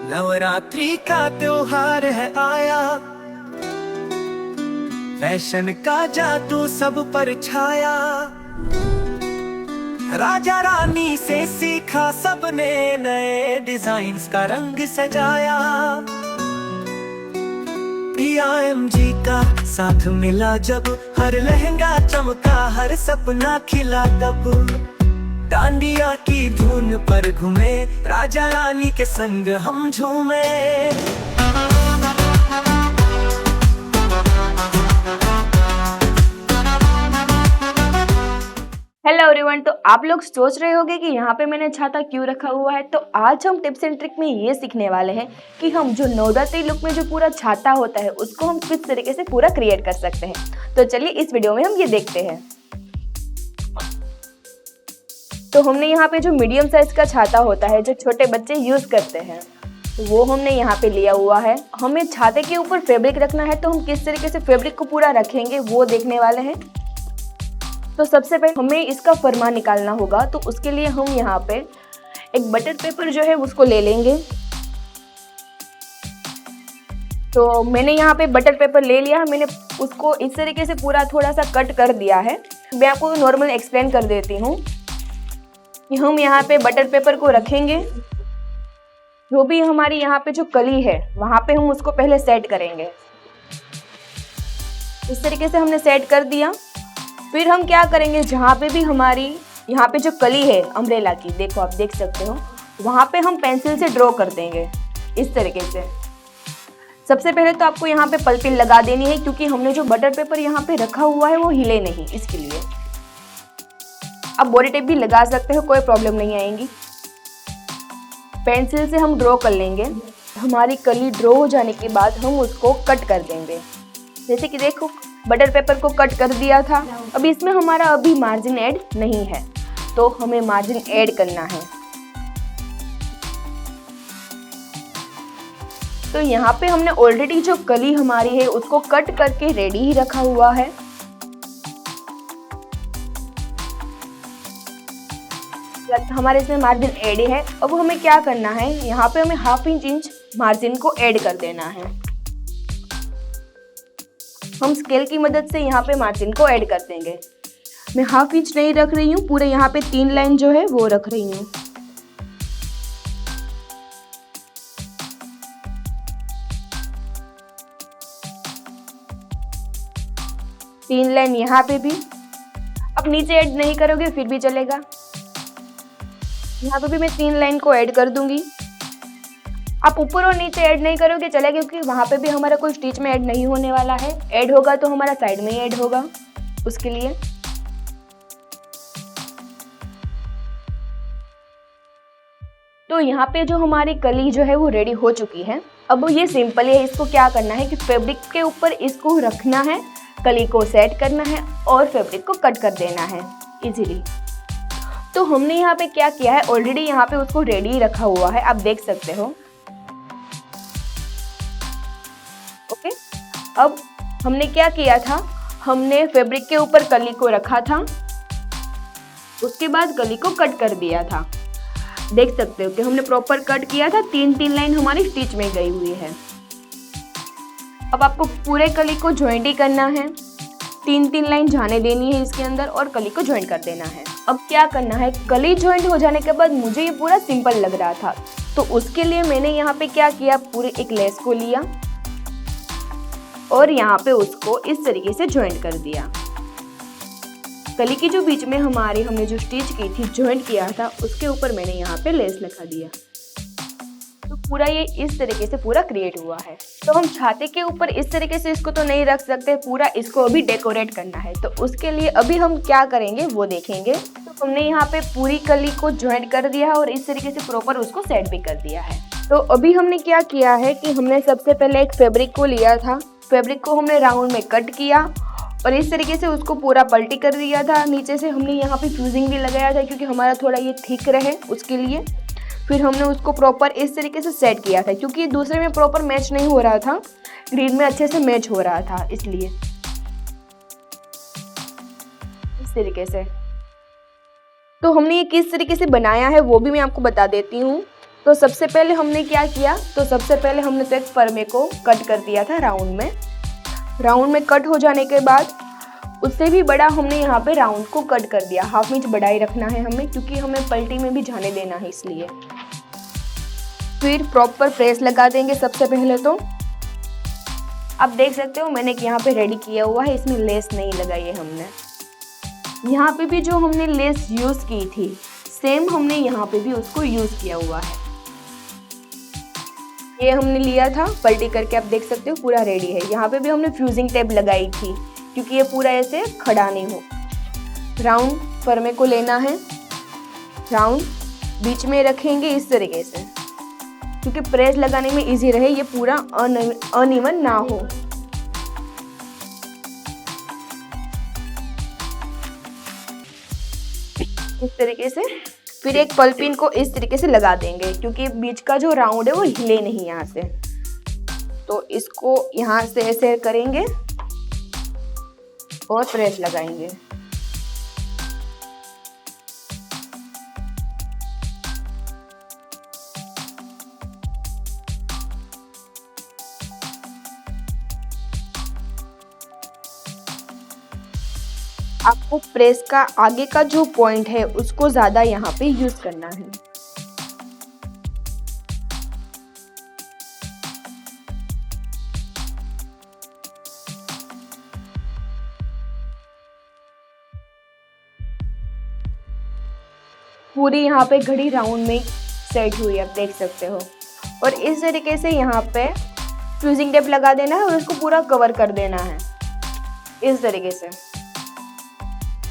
नवरात्रि का त्योहार है आया, फैशन का जादू सब पर छाया। राजा रानी से सीखा सबने, नए डिजाइन्स का रंग सजाया। PIMG का साथ मिला जब, हर लहंगा चमका, हर सपना खिला तब। डांडिया की धुन पर घूमे, राजा रानी के संग हम झूमे। Hello everyone. तो आप लोग सोच रहे होंगे कि यहाँ पे मैंने छाता क्यों रखा हुआ है। तो आज हम टिप्स एंड ट्रिक में ये सीखने वाले हैं कि हम जो नवरात्रि लुक में जो पूरा छाता होता है उसको हम किस तरीके से पूरा क्रिएट कर सकते हैं। तो चलिए इस वीडियो में हम ये देखते हैं। तो हमने यहाँ पे जो मीडियम साइज का छाता होता है जो छोटे बच्चे यूज करते हैं वो हमने यहाँ पे लिया हुआ है। हमें छाते के ऊपर फैब्रिक रखना है, तो हम किस तरीके से फैब्रिक को पूरा रखेंगे वो देखने वाले हैं। तो सबसे पहले हमें इसका फरमा निकालना होगा, तो उसके लिए हम यहाँ पे एक बटर पेपर जो है उसको ले लेंगे। तो मैंने यहाँ पे बटर पेपर ले लिया, मैंने उसको इस तरीके से पूरा थोड़ा सा कट कर दिया है। मैं आपको नॉर्मल एक्सप्लेन कर देती हूँ कि हम यहाँ पे बटर पेपर को रखेंगे। जो भी हमारी यहाँ पे जो कली है वहाँ पे हम उसको पहले सेट करेंगे। इस तरीके से हमने सेट कर दिया। फिर हम क्या करेंगे, जहाँ पे भी हमारी यहाँ पे जो कली है अम्ब्रेला की, देखो आप देख सकते हो, वहाँ पे हम पेंसिल से ड्रॉ कर देंगे इस तरीके से। सबसे पहले तो आपको यहाँ पे पल्पिल लगा देनी है, क्योंकि हमने जो बटर पेपर यहाँ पे रखा हुआ है वो हिले नहीं, इसके लिए। आप बॉडी टेप भी लगा सकते हो, कोई प्रॉब्लम नहीं आएगी। पेंसिल से हम ड्रॉ कर लेंगे। हमारी कली ड्रॉ हो जाने के बाद हम उसको कट कर देंगे। जैसे कि देखो बटर पेपर को कट कर दिया था। अब इसमें हमारा अभी मार्जिन ऐड नहीं है, तो हमें मार्जिन ऐड करना है। तो यहाँ पे हमने ऑलरेडी जो कली हमारी है उसको कट करके रेडी ही रखा हुआ है। हमारे इसमें मार्जिन ऐड है। अब हमें क्या करना है, यहाँ पे हमें 1/2 इंच मार्जिन को ऐड कर देना है। हम स्केल की मदद से यहाँ पे मार्जिन को ऐड कर देंगे। मैं 1/2 इंच नहीं रख रही हूँ, पूरे यहाँ पे 3 लाइन जो है वो रख रही हूँ। तीन लाइन यहाँ पे भी। अब नीचे ऐड नहीं करोगे फिर भी चलेगा। यहाँ पे भी मैं 3 लाइन को ऐड कर दूंगी। आप ऊपर और नीचे ऐड नहीं करोगे चलेगा, क्योंकि वहाँ पे भी हमारा कोई स्टिच में ऐड नहीं होने वाला है। ऐड होगा तो हमारा साइड में ही ऐड होगा, उसके लिए। तो यहाँ पे जो हमारी कली जो है वो रेडी हो चुकी है। अब ये सिंपल है। इसको क्या करना है कि फैब्रिक के ऊपर इसको रखना है, कली को सेट करना है और फैब्रिक को कट कर देना है इजीली। तो हमने यहाँ पे क्या किया है, ऑलरेडी यहाँ पे उसको रेडी रखा हुआ है, आप देख सकते हो। ओके, अब हमने क्या किया था, हमने फैब्रिक के ऊपर कली को रखा था, उसके बाद कली को कट कर दिया था। देख सकते हो कि हमने प्रॉपर कट किया था। 3 लाइन हमारी स्टिच में गई हुई है। अब आपको पूरे कली को ज्वाइंट ही करना है। 3 लाइन जाने देनी है इसके अंदर और कली को ज्वाइंट कर देना है। अब क्या करना है, कली ज्वाइंट हो जाने के बाद मुझे ये पूरा सिंपल लग रहा था, तो उसके लिए मैंने यहाँ पे क्या किया, पूरे एक लेस को लिया और यहाँ पे उसको इस तरीके से ज्वाइंट कर दिया। कली की जो बीच में हमने जो स्टिच की थी, ज्वाइंट किया था, उसके ऊपर मैंने यहाँ पे लेस लगा दिया। तो पूरा ये इस तरीके से पूरा क्रिएट हुआ है। तो हम छाते के ऊपर इस तरीके से इसको तो नहीं रख सकते, पूरा इसको अभी डेकोरेट करना है। तो उसके लिए अभी हम क्या करेंगे वो देखेंगे। तो हमने यहाँ पे पूरी कली को ज्वाइंट कर दिया है और इस तरीके से प्रॉपर उसको सेट भी कर दिया है। तो अभी हमने क्या किया है कि हमने सबसे पहले एक फैब्रिक को लिया था, फैब्रिक को हमने राउंड में कट किया और इस तरीके से उसको पूरा पलटी कर दिया था। नीचे से हमने यहाँ पे फ्यूजिंग भी लगाया था, क्योंकि हमारा थोड़ा ये थिक रहे उसके लिए। फिर हमने उसको प्रॉपर इस तरीके से सेट किया था, क्योंकि दूसरे में प्रॉपर मैच नहीं हो रहा था, ग्रीन में अच्छे से मैच हो रहा था, इसलिए इस तरीके से। तो हमने ये किस तरीके से बनाया है वो भी मैं आपको बता देती हूँ। तो सबसे पहले हमने क्या किया, तो सबसे पहले हमने तो एक फरमे को कट कर दिया था राउंड में कट हो जाने के बाद उससे भी बड़ा हमने यहाँ पे राउंड को कट कर दिया। 1/2 इंच बड़ा ही रखना है हमें, क्योंकि हमें पलटी में भी जाने देना है इसलिए। फिर प्रॉपर प्रेस लगा देंगे सबसे पहले। तो आप देख सकते हो मैंने यहाँ पे रेडी किया हुआ है, इसमें लेस नहीं लगाई है हमने। यहाँ पे भी जो हमने लेस यूज़ की थी सेम हमने यहाँ पे भी उसको यूज़ किया हुआ है। ये हमने लिया था पलटी करके, आप देख सकते हो पूरा रेडी है। यहाँ पे भी हमने फ्यूजिंग टेप लगाई थी क्योंकि ये पूरा ऐसे खड़ा नहीं हो। राउंड फरमे को लेना है, राउंड बीच में रखेंगे इस तरीके से, क्योंकि प्रेस लगाने में इजी रहे, ये पूरा अनइवन ना हो। इस तरीके से फिर एक पल पिन को इस तरीके से लगा देंगे, क्योंकि बीच का जो राउंड है वो हिले नहीं यहाँ से। तो इसको यहाँ से ऐसे करेंगे और प्रेस लगाएंगे। आपको प्रेस का आगे का जो पॉइंट है उसको ज़्यादा यहाँ पे यूज़ करना है। पूरी यहाँ पे घड़ी राउंड में सेट हुई है, आप देख सकते हो। और इस तरीके से यहाँ पे फ्यूजिंग टेप लगा देना है और उसको पूरा कवर कर देना है इस तरीके से।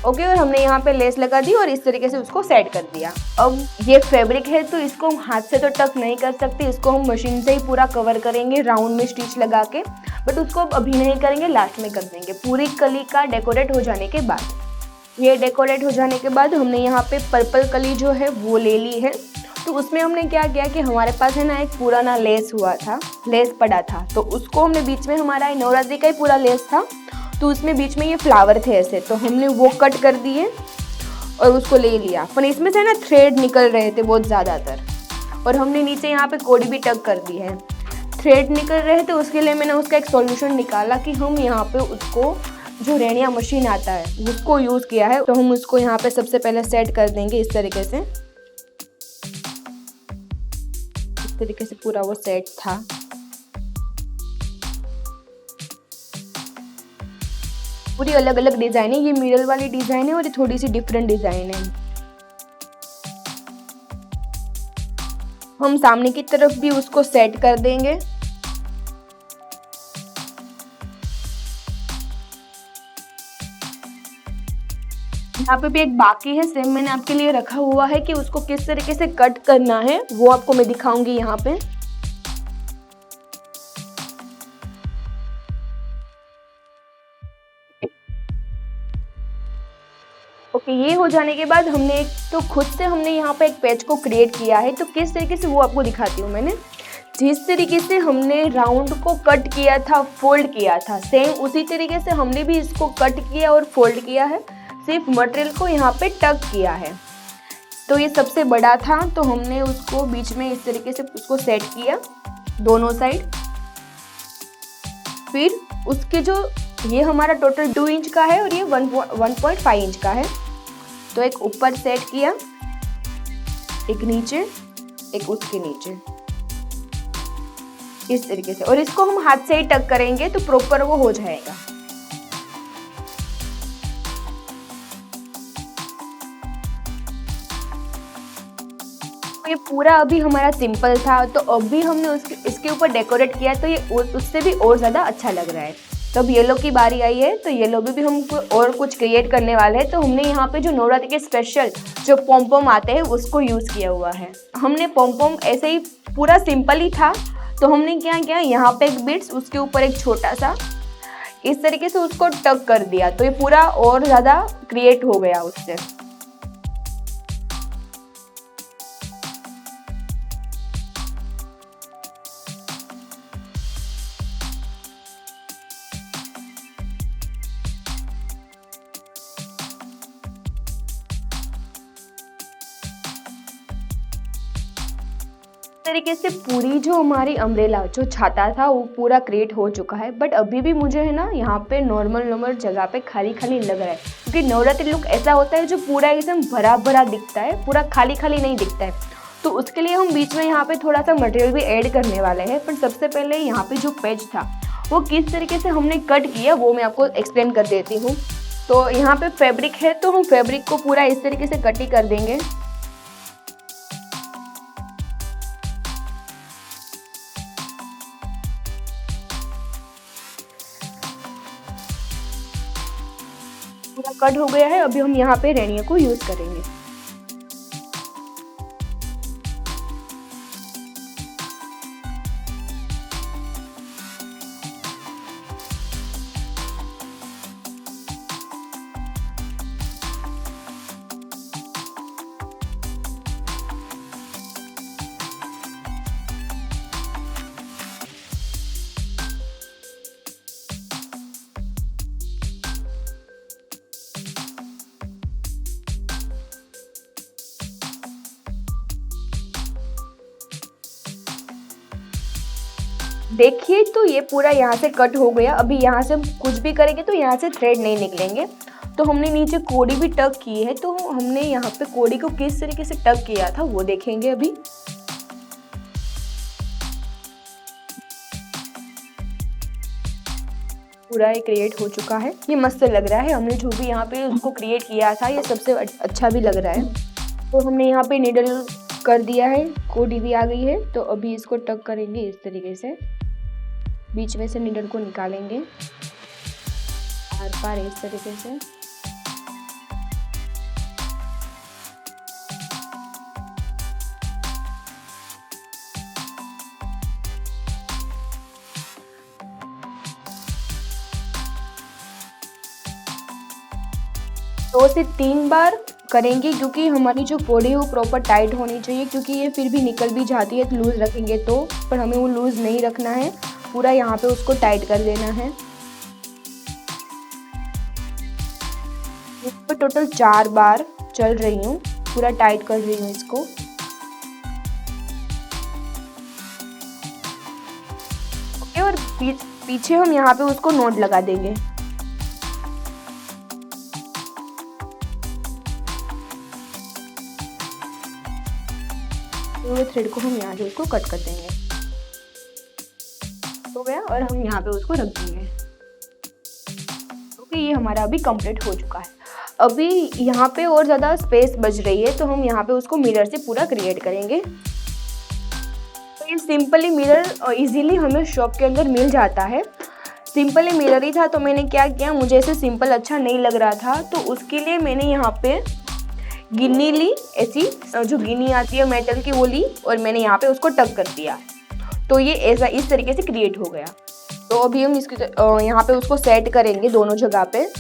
ओके, और हमने यहाँ पे लेस लगा दी और इस तरीके से उसको सेट कर दिया। अब ये फैब्रिक है तो इसको हम हाथ से तो टक नहीं कर सकते, इसको हम मशीन से ही पूरा कवर करेंगे राउंड में स्टिच लगा के। बट उसको अभी नहीं करेंगे, लास्ट में कर देंगे पूरी कली का डेकोरेट हो जाने के बाद। ये डेकोरेट हो जाने के बाद हमने यहाँ पे पर्पल कली जो है वो ले ली है। तो उसमें हमने क्या किया कि हमारे पास है ना एक पुराना लेस हुआ था, लेस पड़ा था, तो उसको हमने बीच में, हमारा नवरात्रि का ही पूरा लेस था तो उसमें बीच में ये फ्लावर थे ऐसे, तो हमने वो कट कर दिए और उसको ले लिया। पर इसमें से ना थ्रेड निकल रहे थे बहुत ज़्यादातर, और हमने नीचे यहाँ पे कोडी भी टक कर दी है। थ्रेड निकल रहे थे, उसके लिए मैंने उसका एक सॉल्यूशन निकाला कि हम यहाँ पे उसको जो रेणिया मशीन आता है उसको यूज़ किया है। तो हम उसको यहाँ पे सबसे पहले सेट कर देंगे इस तरीके से। इस तरीके से पूरा वो सेट था। पूरी अलग अलग डिज़ाइन है, ये मिरर वाली डिज़ाइन है और ये थोड़ी सी डिफरेंट डिज़ाइन है। हम सामने की तरफ भी उसको सेट कर देंगे। यहाँ पे भी एक बाकी है, सेम मैंने आपके लिए रखा हुआ है कि उसको किस तरीके से कट करना है वो आपको मैं दिखाऊंगी यहाँ पे। ओके, ये हो जाने के बाद हमने एक तो खुद से हमने यहाँ पे एक पेज को क्रिएट किया है, तो किस तरीके से वो आपको दिखाती हूँ। मैंने जिस तरीके से हमने राउंड को कट किया था, फोल्ड किया था, सेम उसी तरीके से हमने भी इसको कट किया और फोल्ड किया है, सिर्फ मटेरियल को यहाँ पे टक किया है। तो ये सबसे बड़ा था तो हमने उसको बीच में इस तरीके से उसको सेट किया दोनों साइड। फिर उसके जो ये हमारा टोटल 2 इंच का है और ये 1.5 इंच का है, तो एक ऊपर सेट किया, एक नीचे, एक उसके नीचे इस तरीके से, और इसको हम हाथ से ही टक करेंगे तो प्रॉपर वो हो जाएगा। ये पूरा अभी हमारा सिंपल था, तो अभी हमने इसके ऊपर डेकोरेट किया तो ये उससे भी और ज़्यादा अच्छा लग रहा है। तो अब येलो की बारी आई है, तो येलो भी हम और कुछ क्रिएट करने वाले हैं। तो हमने यहाँ पे जो नवरात्रि के स्पेशल जो पॉम आते हैं उसको यूज़ किया हुआ है। हमने पॉम ऐसे ही पूरा सिंपल ही था, तो हमने क्या किया, यहाँ पे एक बीट्स, उसके ऊपर एक छोटा सा इस तरीके से उसको टक कर दिया, तो ये पूरा और ज़्यादा क्रिएट हो गया उससे। तरीके से पूरी जो हमारी अम्ब्रेला जो छाता था वो पूरा क्रिएट हो चुका है, बट अभी भी मुझे है ना यहाँ पे नॉर्मल जगह पे खाली खाली लग रहा है, क्योंकि नवरात्रि लुक ऐसा होता है जो पूरा एकदम भरा भरा दिखता है, पूरा खाली खाली नहीं दिखता है। तो उसके लिए हम बीच में यहाँ पे थोड़ा सा मटेरियल भी ऐड करने वाले हैं। पर सबसे पहले यहाँ पे जो पेज था वो किस तरीके से हमने कट किया वो मैं आपको एक्सप्लेन कर देती हूँ। तो यहाँ पे फैब्रिक है तो हम फैब्रिक को पूरा इस तरीके से कट ही कर देंगे। पूरा कट हो गया है। अभी हम यहाँ पे रेणिया को यूज करेंगे। देखिए तो ये पूरा यहाँ से कट हो गया। अभी यहाँ से हम कुछ भी करेंगे तो यहाँ से थ्रेड नहीं निकलेंगे। तो हमने नीचे कोड़ी भी टक की है, तो हमने यहाँ पे कोड़ी को किस तरीके से टक किया था वो देखेंगे अभी। पूरा ये क्रिएट हो चुका है, ये मस्त लग रहा है। हमने जो भी यहाँ पे उसको क्रिएट किया था ये सबसे अच्छा भी लग रहा है। तो हमने यहाँ पे निडल कर दिया है, कोडी भी आ गई है। तो अभी इसको टक करेंगे इस तरीके से, बीच में से निडल को निकालेंगे आर पार इस तरीके से। दो से तीन बार करेंगे, क्योंकि हमारी जो कोड़ी है वो प्रॉपर टाइट होनी चाहिए, क्योंकि ये फिर भी निकल भी जाती है लूज रखेंगे तो। पर हमें वो लूज नहीं रखना है, पूरा यहाँ पे उसको टाइट कर देना है। इस पर टोटल 4 बार चल रही हूँ, पूरा टाइट कर रही हूँ इसको। ओके, और पीछे हम यहाँ पे उसको नोट लगा देंगे। तो ये थ्रेड को हम यहाँ से उसको कट कर देंगे, हो गया। और हम यहाँ पे उसको रख देंगे। ओके, ये हमारा अभी कंप्लीट हो चुका है। अभी यहाँ पे और ज़्यादा स्पेस बच रही है, तो हम यहाँ पे उसको मिरर से पूरा क्रिएट करेंगे। तो ये सिंपली मिरर इजीली हमें शॉप के अंदर मिल जाता है। सिंपली मिरर ही था, तो मैंने क्या किया, मुझे ऐसे सिंपल अच्छा नहीं लग रहा था, तो उसके लिए मैंने यहाँ पे गिन्नी ली, ऐसी जो गिन्नी आती है मेटल की वो ली, और मैंने यहाँ पे उसको टक कर दिया। तो ये ऐसा इस तरीके से क्रिएट हो गया। तो अभी हम इसके यहाँ पे उसको सेट करेंगे दोनों जगह पे। इस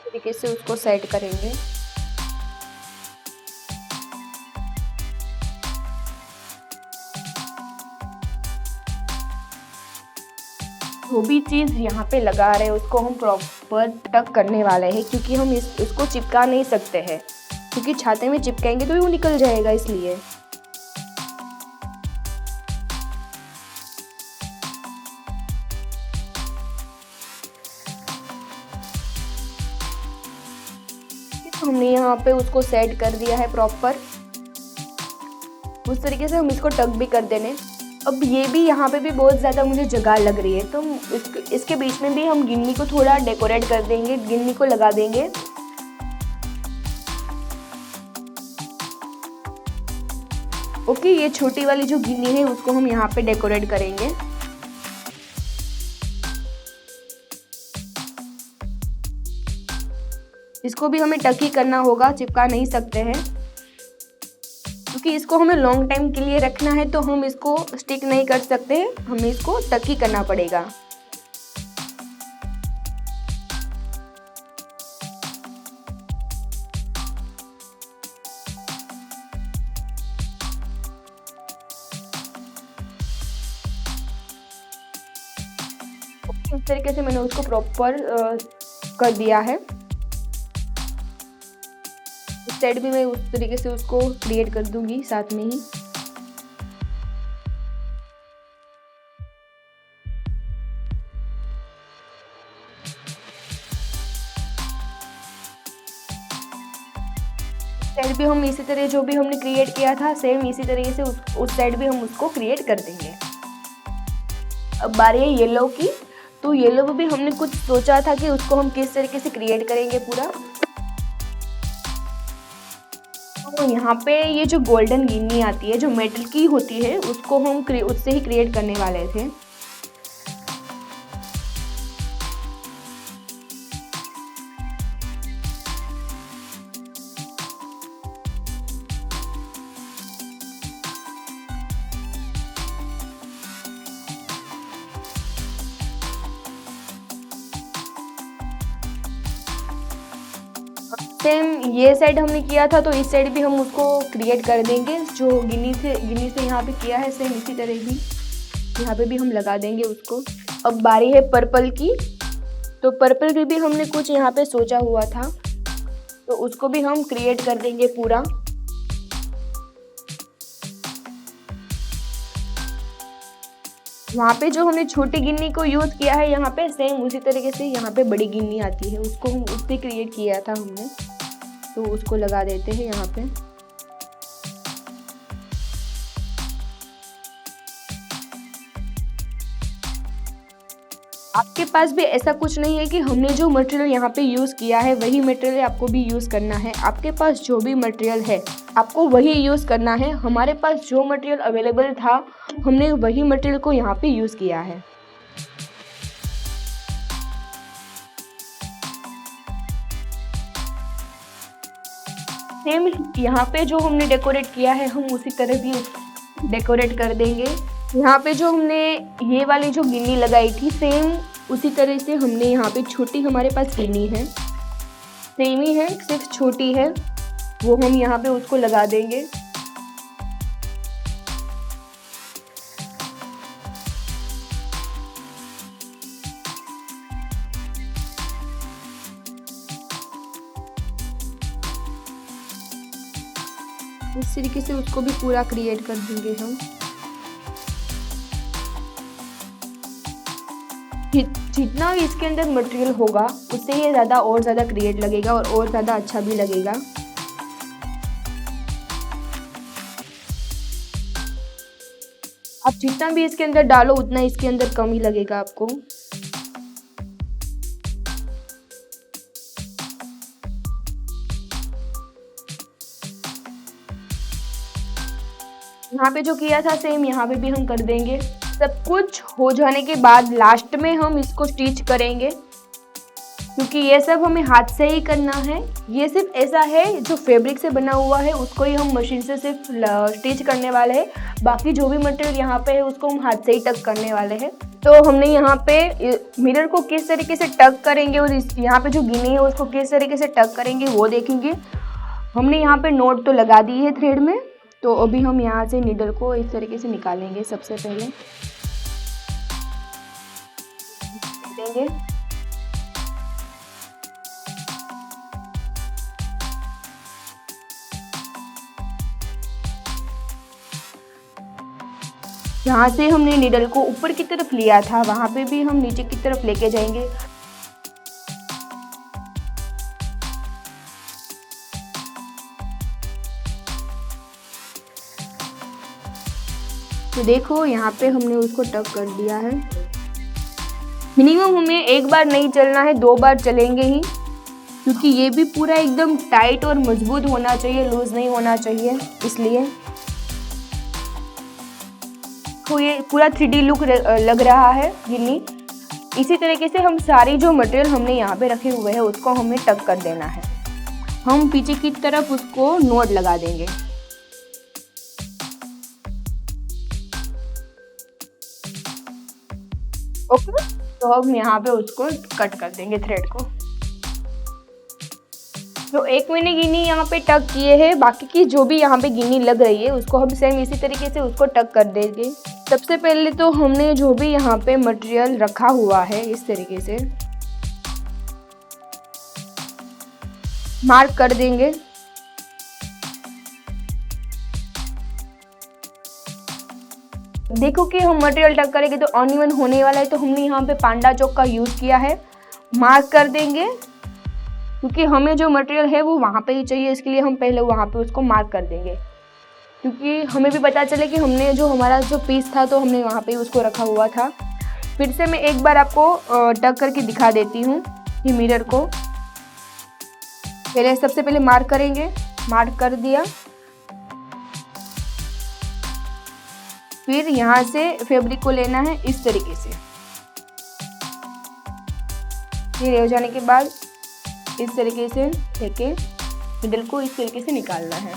तरीके से उसको सेट करेंगे। जो भी चीज़ यहाँ पे लगा रहे हैं उसको हम प्रॉपर टक करने वाले हैं, क्योंकि हम इसको चिपका नहीं सकते हैं, क्योंकि छाते में चिपकाएंगे तो वो निकल जाएगा, इसलिए। हमने यहाँ पे उसको सेट कर दिया है प्रॉपर। उस तरीके से हम इसको टक भी कर देने। अब ये भी यहाँ पे भी बहुत ज़्यादा मुझे जगह लग रही है, तो इसके बीच में भी हम गिन्नी को थोड़ा डेकोरेट कर देंगे, गिन्नी को लगा देंगे। ओके, ये छोटी वाली जो गिन्नी है उसको हम यहाँ पे डेकोरेट करेंगे। इसको भी हमें टक ही करना होगा, चिपका नहीं सकते हैं, क्योंकि इसको हमें लॉन्ग टाइम के लिए रखना है, तो हम इसको स्टिक नहीं कर सकते, हमें इसको टक ही करना पड़ेगा। इस तरीके से मैंने उसको प्रॉपर कर दिया है। इस साइड भी मैं उस तरीके से उसको क्रिएट कर दूंगी साथ में ही। साइड भी हम इसी तरह जो भी हमने क्रिएट किया था सेम इसी तरीके से उस साइड भी हम उसको क्रिएट कर देंगे। अब बारी है येलो की। तो येलो में भी हमने कुछ सोचा था कि उसको हम किस तरीके से क्रिएट करेंगे पूरा। तो यहाँ पे ये जो गोल्डन गिन्नी आती है जो मेटल की होती है उसको हम उससे ही क्रिएट करने वाले थे। सेम ये साइड हमने किया था तो इस साइड भी हम उसको क्रिएट कर देंगे। जो गिन्नी से यहाँ पे किया है सेम इसी तरह भी यहाँ पे भी हम लगा देंगे उसको। अब बारी है पर्पल की। तो पर्पल की भी हमने कुछ यहाँ पे सोचा हुआ था तो उसको भी हम क्रिएट कर देंगे पूरा। वहाँ पे जो हमने छोटी गिन्नी को यूज़ किया है यहाँ पे सेम उसी तरीके से यहाँ पे बड़ी गिन्नी आती है उसको हम उससे क्रिएट किया था हमने। तो उसको लगा देते हैं यहाँ पे। आपके पास भी ऐसा कुछ नहीं है कि हमने जो मटेरियल यहाँ पे यूज़ किया है वही मटेरियल आपको भी यूज़ करना है। आपके पास जो भी मटेरियल है आपको वही यूज़ करना है। हमारे पास जो मटेरियल अवेलेबल था हमने वही मटेरियल को यहाँ पे यूज़ किया है। सेम यहाँ पे जो हमने डेकोरेट किया है हम उसी तरह भी डेकोरेट कर देंगे। यहाँ पे जो हमने ये वाली जो गिन्नी लगाई थी सेम उसी तरह से हमने यहाँ पे छोटी हमारे पास गिन्नी है सेम ही है सिर्फ छोटी है वो हम यहाँ पे उसको लगा देंगे। इस तरीके से उसको भी पूरा क्रिएट कर देंगे हम। जितना भी इसके अंदर मटेरियल होगा उससे ये ज़्यादा और ज़्यादा क्रिएट लगेगा और ज़्यादा अच्छा भी लगेगा। आप जितना भी इसके अंदर डालो उतना इसके अंदर कम ही लगेगा आपको। यहाँ पे जो किया था सेम यहाँ पे भी हम कर देंगे। सब कुछ हो जाने के बाद लास्ट में हम इसको स्टिच करेंगे क्योंकि ये सब हमें हाथ से ही करना है। ये सिर्फ ऐसा है जो फैब्रिक से बना हुआ है उसको ही हम मशीन से सिर्फ स्टिच करने वाले हैं। बाकी जो भी मटेरियल यहाँ पे है उसको हम हाथ से ही टक करने वाले हैं। तो हमने यहाँ पे मिरर को किस तरीके से टक करेंगे और यहाँ पे जो गिनी है उसको किस तरीके से टक करेंगे वो देखेंगे। हमने यहाँ पे नोट तो लगा दी है थ्रेड में। तो अभी हम यहाँ से नीडल को इस तरीके से निकालेंगे। सबसे पहले देंगे जहाँ से हमने नीडल को ऊपर की तरफ लिया था वहाँ पे भी हम नीचे की तरफ लेके जाएंगे। तो देखो यहाँ पे हमने उसको टक कर दिया है। मिनिमम हमें एक बार नहीं चलना है 2 बार चलेंगे ही क्योंकि ये भी पूरा एकदम टाइट और मजबूत होना चाहिए, लूज नहीं होना चाहिए। इसलिए तो ये पूरा 3D लुक लग रहा है गिन्नी। इसी तरीके से हम सारी जो मटेरियल हमने यहाँ पे रखे हुए हैं उसको हमें टक कर देना है। हम पीछे की तरफ उसको नोट लगा देंगे। ओके, तो हम यहाँ पे उसको कट कर देंगे थ्रेड को। तो एक मैंने गिन्नी यहाँ पे टक किए है, बाकी की जो भी यहाँ पे गिन्नी लग रही है उसको हम सेम इसी तरीके से उसको टक कर देंगे। सबसे पहले तो हमने जो भी यहाँ पे मटेरियल रखा हुआ है इस तरीके से मार्क कर देंगे। देखो कि हम मटेरियल टक करेंगे तो अनइवन होने वाला है, तो हमने यहाँ पे पांडा चौक का यूज किया है। मार्क कर देंगे क्योंकि हमें जो मटेरियल है वो वहाँ पे ही चाहिए, इसके लिए हम पहले वहाँ पे उसको मार्क कर देंगे, क्योंकि हमें भी पता चले कि हमने जो हमारा जो पीस था तो हमने वहाँ पे उसको रखा हुआ था। फिर से मैं एक बार आपको टक करके दिखा देती हूँ ये मिरर को। पहले सबसे पहले मार्क करेंगे, मार्क कर दिया। फिर यहाँ से फैब्रिक को लेना है इस तरीके से। ये हो जाने के बाद इस तरीके से लेके मिडल को इस तरीके से निकालना है।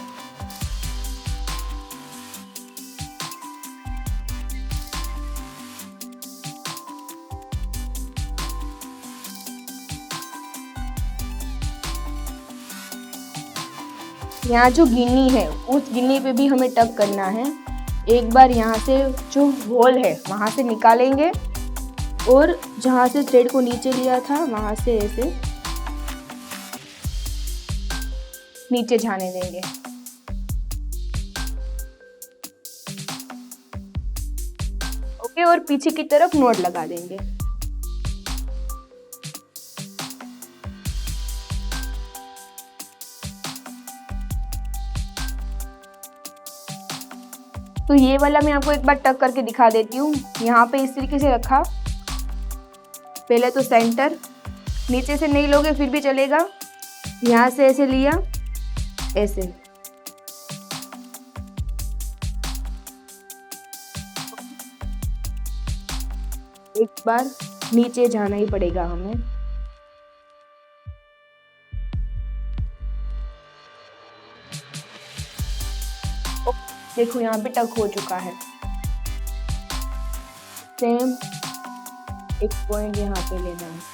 यहाँ जो गिन्नी है उस गिन्नी पे भी हमें टक करना है। एक बार यहाँ से जो होल है वहाँ से निकालेंगे और जहाँ से थ्रेड को नीचे लिया था वहाँ से ऐसे नीचे जाने देंगे। ओके, और पीछे की तरफ नॉट लगा देंगे। तो ये वाला मैं आपको एक बार टक करके दिखा देती हूँ। यहाँ पे इस तरीके से रखा, पहले तो सेंटर, नीचे से नहीं लोगे फिर भी चलेगा। यहाँ से ऐसे लिया, ऐसे एक बार नीचे जाना ही पड़ेगा हमें। देखो यहाँ पे टक हो चुका है। सेम एक पॉइंट यहाँ पे लेना है।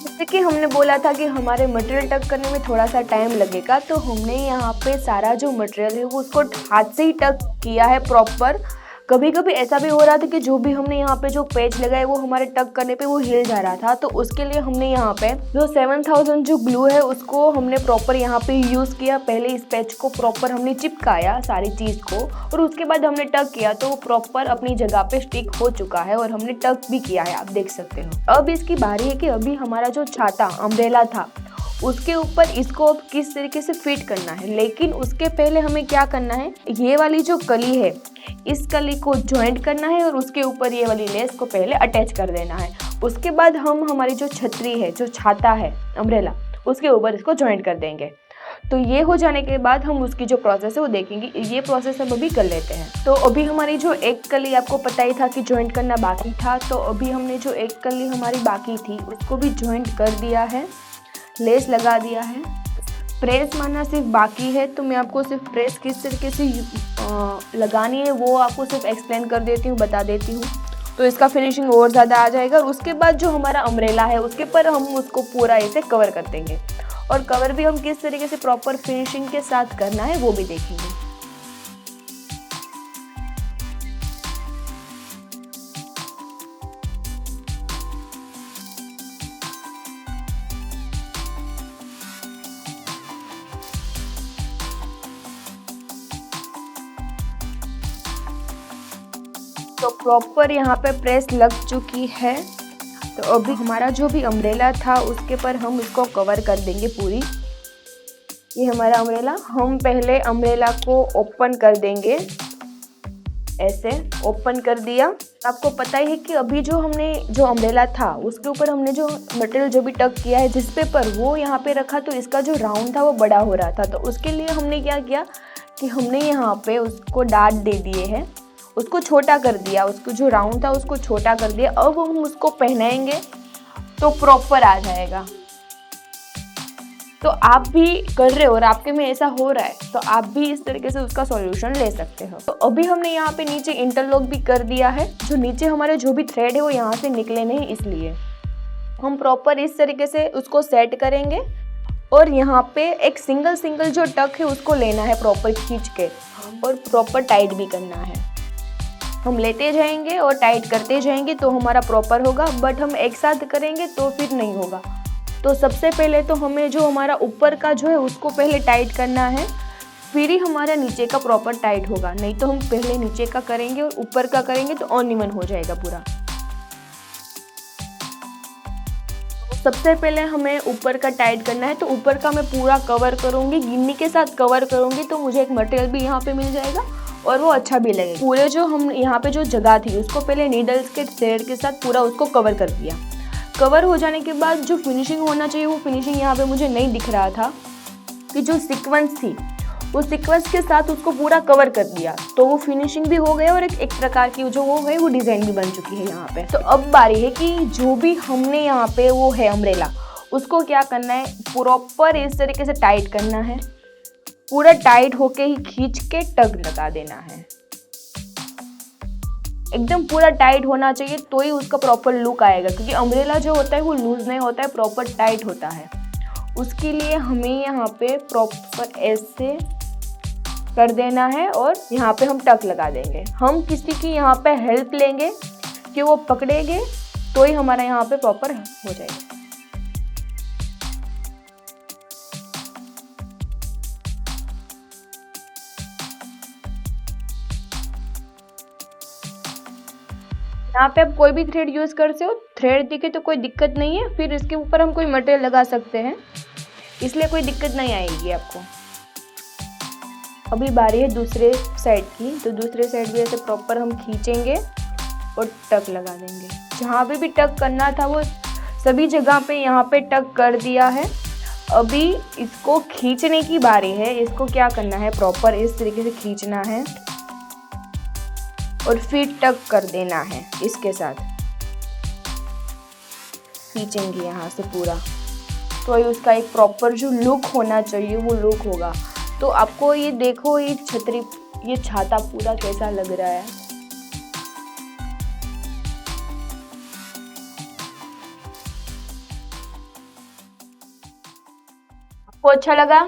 जैसे कि हमने बोला था कि हमारे मटेरियल टक करने में थोड़ा सा टाइम लगेगा, तो हमने यहाँ पे सारा जो मटेरियल है वो उसको हाथ से ही टक किया है प्रॉपर। कभी कभी ऐसा भी हो रहा था कि जो भी हमने यहाँ पे जो पेज लगाए वो हमारे टक करने पे वो हिल जा रहा था, तो उसके लिए हमने यहाँ पे जो 7000 जो ग्लू है उसको हमने प्रॉपर यहाँ पे यूज़ किया। पहले इस पेज को प्रॉपर हमने चिपकाया सारी चीज़ को, और उसके बाद हमने टक किया तो वो प्रॉपर अपनी जगह पे स्टिक हो चुका है और हमने टक भी किया है, आप देख सकते हो। अब इसकी बारी है कि अभी हमारा जो छाता अम्ब्रेला था उसके ऊपर इसको अब किस तरीके से फिट करना है। लेकिन उसके पहले हमें क्या करना है, ये वाली जो कली है इस कली को जॉइंट करना है और उसके ऊपर ये वाली लेस को पहले अटैच कर देना है। उसके बाद हम हमारी जो छतरी है, जो छाता है अम्ब्रेला, उसके ऊपर इसको जॉइंट कर देंगे। तो ये हो जाने के बाद हम उसकी जो प्रोसेस है वो देखेंगे। ये प्रोसेस हम अभी कर लेते हैं। तो अभी हमारी जो एक कली आपको पता ही था कि जॉइंट करना बाकी था, तो अभी हमने जो एक कली हमारी बाकी थी उसको भी जॉइंट कर दिया है, लेस लगा दिया है। प्रेस मारना सिर्फ बाकी है, तो मैं आपको सिर्फ प्रेस किस तरीके से लगानी है वो आपको सिर्फ एक्सप्लेन कर देती हूँ, बता देती हूँ, तो इसका फिनिशिंग और ज़्यादा आ जाएगा। और उसके बाद जो हमारा अम्ब्रेला है उसके पर हम उसको पूरा ऐसे कवर कर देंगे, और कवर भी हम किस तरीके से प्रॉपर फिनिशिंग के साथ करना है वो भी देखेंगे। तो प्रॉपर यहाँ पे प्रेस लग चुकी है। तो अभी हमारा जो भी अम्ब्रेला था उसके पर हम इसको कवर कर देंगे पूरी। ये हमारा अम्ब्रेला, हम पहले अम्ब्रेला को ओपन कर देंगे, ऐसे ओपन कर दिया। आपको पता ही है कि अभी जो हमने जो अम्ब्रेला था उसके ऊपर हमने जो मटेरियल जो भी टक किया है जिस पेपर वो यहाँ पे रखा, तो इसका जो राउंड था वो बड़ा हो रहा था। तो उसके लिए हमने क्या किया कि हमने यहाँ पे उसको डाट दे दिए हैं, उसको छोटा कर दिया, उसको जो राउंड था उसको छोटा कर दिया। अब हम उसको पहनाएंगे तो प्रॉपर आ जाएगा। तो आप भी कर रहे हो और आपके में ऐसा हो रहा है तो आप भी इस तरीके से उसका सॉल्यूशन ले सकते हो। तो अभी हमने यहाँ पे नीचे इंटरलॉक भी कर दिया है, जो नीचे हमारे जो भी थ्रेड है वो यहाँ से निकले नहीं, इसलिए हम प्रॉपर इस तरीके से उसको सेट करेंगे। और यहाँ पे एक सिंगल जो टक है उसको लेना है प्रॉपर खींच के और प्रॉपर टाइट भी करना है। हम लेते जाएंगे और टाइट करते जाएंगे तो हमारा प्रॉपर होगा, बट हम एक साथ करेंगे तो फिर नहीं होगा। तो सबसे पहले तो हमें जो हमारा ऊपर का जो है उसको पहले टाइट करना है, फिर ही हमारा नीचे का प्रॉपर टाइट होगा। नहीं तो हम पहले नीचे का करेंगे और ऊपर का करेंगे तो अनइवन हो जाएगा पूरा। सबसे पहले हमें ऊपर का टाइट करना है, तो ऊपर का मैं पूरा कवर करूँगी, गिन्नी के साथ कवर करूँगी, तो मुझे एक मटेरियल भी यहाँ पे मिल जाएगा और वो अच्छा भी लगेगा। पूरे जो हम यहाँ पे जो जगह थी उसको पहले नीडल्स के थ्रेड के साथ पूरा उसको कवर कर दिया। कवर हो जाने के बाद जो फिनिशिंग होना चाहिए वो फिनिशिंग यहाँ पे मुझे नहीं दिख रहा था, कि जो सीक्वेंस थी वो सीक्वेंस के साथ उसको पूरा कवर कर दिया, तो वो फिनिशिंग भी हो गया और एक प्रकार की जो वो है वो डिज़ाइन भी बन चुकी है यहाँ पे। तो अब बारी है कि जो भी हमने यहाँ पे वो है अम्ब्रेला, उसको क्या करना है, प्रॉपर इस तरीके से टाइट करना है। पूरा टाइट होके ही खींच के टग लगा देना है, एकदम पूरा टाइट होना चाहिए तो ही उसका प्रॉपर लुक आएगा, क्योंकि अम्ब्रेला जो होता है वो लूज नहीं होता है, प्रॉपर टाइट होता है। उसके लिए हमें यहाँ पे प्रॉपर ऐसे कर देना है और यहाँ पे हम टक लगा देंगे। हम किसी की यहाँ पे हेल्प लेंगे कि वो पकड़ेंगे तो ही हमारा यहाँ पे प्रॉपर हो जाएगा। यहाँ पे आप कोई भी थ्रेड यूज़ कर सकते हो, थ्रेड दिखे तो कोई दिक्कत नहीं है, फिर इसके ऊपर हम कोई मटेरियल लगा सकते हैं, इसलिए कोई दिक्कत नहीं आएगी आपको। अभी बारी है दूसरे साइड की, तो दूसरे साइड भी ऐसे प्रॉपर हम खींचेंगे और टक लगा देंगे। जहाँ पे भी टक करना था वो सभी जगह पे यहाँ पे टक कर दिया है। अभी इसको खींचने की बारी है। इसको क्या करना है, प्रॉपर इस तरीके से खींचना है और फिर टक कर देना है। इसके साथ खींचेंगे यहाँ से पूरा, तो ये उसका एक प्रॉपर जो लुक होना चाहिए वो लुक होगा। तो आपको ये देखो, ये छतरी, ये छाता पूरा कैसा लग रहा है। आपको अच्छा लगा?